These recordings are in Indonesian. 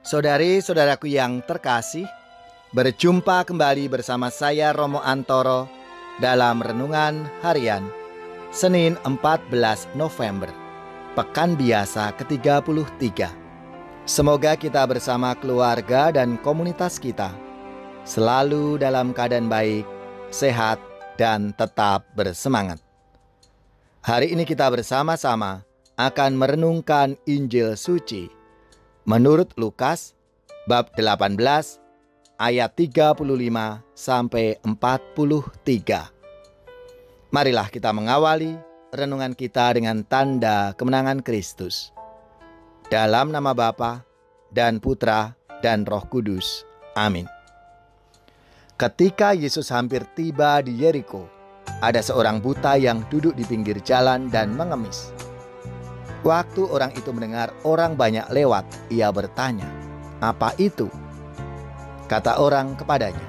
Saudari-saudaraku yang terkasih, berjumpa kembali bersama saya Romo Antoro dalam Renungan Harian Senin 14 November, Pekan Biasa ke-33. Semoga kita bersama keluarga dan komunitas kita selalu dalam keadaan baik, sehat, dan tetap bersemangat. Hari ini kita bersama-sama akan merenungkan Injil Suci menurut Lukas bab 18 ayat 35 sampai 43. Marilah kita mengawali renungan kita dengan tanda kemenangan Kristus. Dalam nama Bapa dan Putra dan Roh Kudus. Amin. Ketika Yesus hampir tiba di Yeriko, ada seorang buta yang duduk di pinggir jalan dan mengemis. Waktu orang itu mendengar orang banyak lewat, ia bertanya, "Apa itu?" Kata orang kepadanya,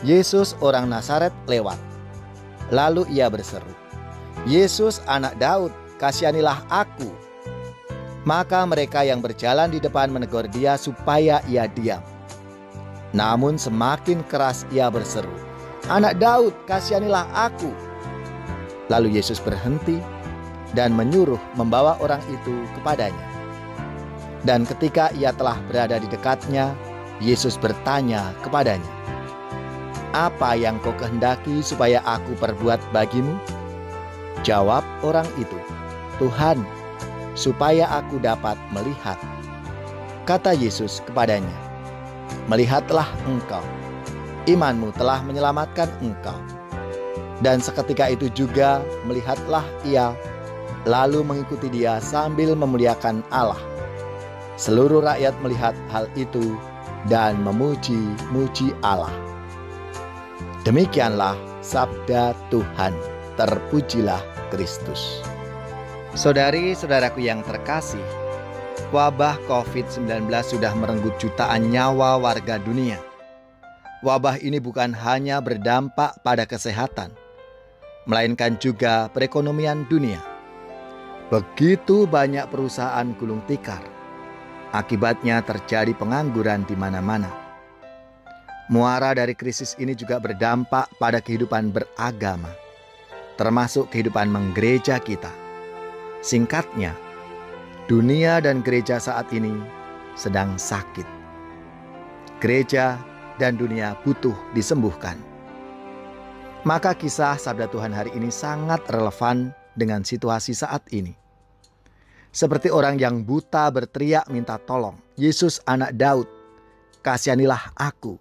"Yesus orang Nazaret lewat." Lalu ia berseru, "Yesus anak Daud, kasihanilah aku." Maka mereka yang berjalan di depan menegur dia supaya ia diam. Namun semakin keras ia berseru, "Anak Daud, kasihanilah aku." Lalu Yesus berhenti dan menyuruh membawa orang itu kepadanya. Dan ketika ia telah berada di dekatnya, Yesus bertanya kepadanya, "Apa yang kau kehendaki supaya aku perbuat bagimu?" Jawab orang itu, "Tuhan, supaya aku dapat melihat." Kata Yesus kepadanya, "Melihatlah engkau, imanmu telah menyelamatkan engkau." Dan seketika itu juga melihatlah ia, lalu mengikuti dia sambil memuliakan Allah. Seluruh rakyat melihat hal itu dan memuji-muji Allah. Demikianlah sabda Tuhan. Terpujilah Kristus. Saudari-saudaraku yang terkasih, wabah COVID-19 sudah merenggut jutaan nyawa warga dunia. Wabah ini bukan hanya berdampak pada kesehatan, melainkan juga perekonomian dunia. Begitu banyak perusahaan gulung tikar. Akibatnya terjadi pengangguran di mana-mana. Muara dari krisis ini juga berdampak pada kehidupan beragama, termasuk kehidupan menggereja kita. Singkatnya, dunia dan gereja saat ini sedang sakit. Gereja dan dunia butuh disembuhkan. Maka kisah sabda Tuhan hari ini sangat relevan dengan situasi saat ini. Seperti orang yang buta berteriak minta tolong, "Yesus anak Daud, kasihanilah aku."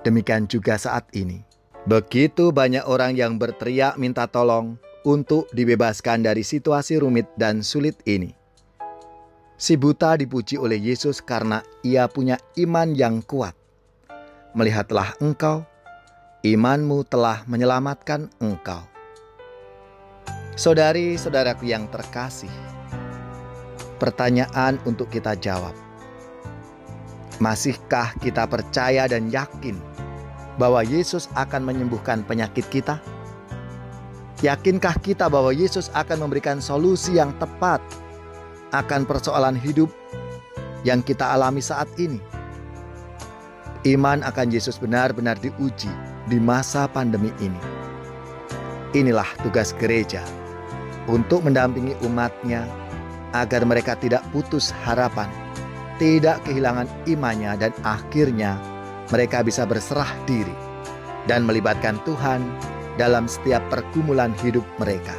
Demikian juga saat ini. Begitu banyak orang yang berteriak minta tolong untuk dibebaskan dari situasi rumit dan sulit ini. Si buta dipuji oleh Yesus karena ia punya iman yang kuat. "Melihatlah engkau, imanmu telah menyelamatkan engkau." Saudari-saudaraku yang terkasih, pertanyaan untuk kita jawab. Masihkah kita percaya dan yakin bahwa Yesus akan menyembuhkan penyakit kita? Yakinkah kita bahwa Yesus akan memberikan solusi yang tepat akan persoalan hidup yang kita alami saat ini? Iman akan Yesus benar-benar diuji di masa pandemi ini. Inilah tugas gereja, untuk mendampingi umatnya agar mereka tidak putus harapan, tidak kehilangan imannya, dan akhirnya mereka bisa berserah diri dan melibatkan Tuhan dalam setiap pergumulan hidup mereka.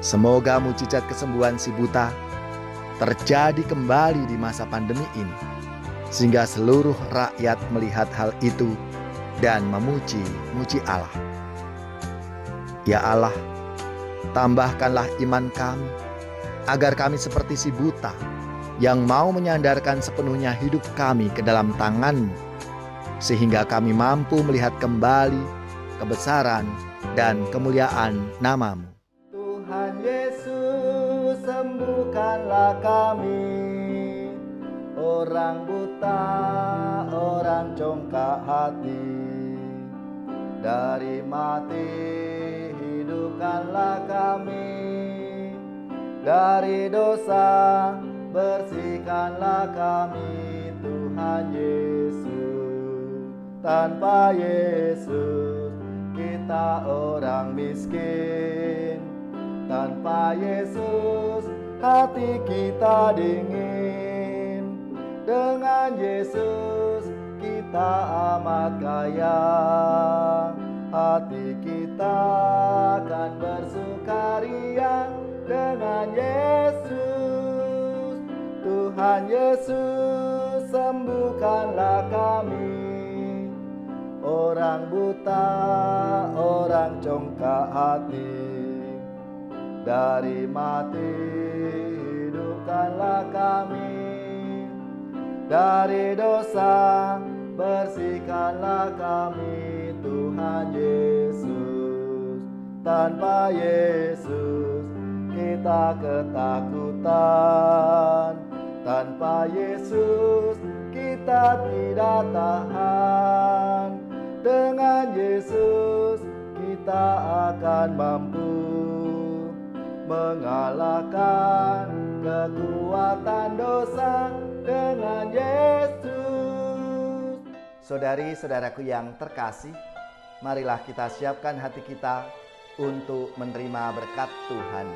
Semoga mujizat kesembuhan si buta terjadi kembali di masa pandemi ini, sehingga seluruh rakyat melihat hal itu dan memuji-muji Allah. Ya Allah, tambahkanlah iman kami, agar kami seperti si buta yang mau menyandarkan sepenuhnya hidup kami ke dalam tangan-Mu, sehingga kami mampu melihat kembali kebesaran dan kemuliaan nama-Mu. Tuhan Yesus, sembuhkanlah kami, orang buta, orang congkak hati, dari mati hidupkanlah kami, dari dosa bersihkanlah kami Tuhan Yesus. Tanpa Yesus kita orang miskin. Tanpa Yesus hati kita dingin. Dengan Yesus kita amat kaya. Hati kita akan bersukaria dengan Yesus. Tuhan Yesus, sembuhkanlah kami. Orang buta, orang congkak hati. Dari mati hidupkanlah kami. Dari dosa bersihkanlah kami Tuhan Yesus. Tanpa Yesus kita ketakutan. Tanpa Yesus kita tidak tahan. Dengan Yesus kita akan mampu mengalahkan kekuatan dosa dengan Yesus. Saudari-saudaraku yang terkasih, marilah kita siapkan hati kita untuk menerima berkat Tuhan.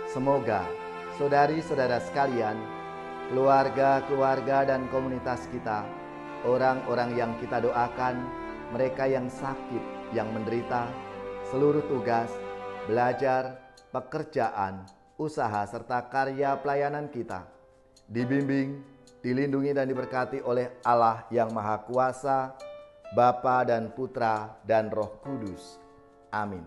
Semoga saudari-saudara sekalian, keluarga-keluarga dan komunitas kita, orang-orang yang kita doakan, mereka yang sakit, yang menderita, seluruh tugas, belajar, pekerjaan, usaha, serta karya pelayanan kita dibimbing, dilindungi dan diberkati oleh Allah yang Maha Kuasa, Bapa dan Putra dan Roh Kudus. Amin.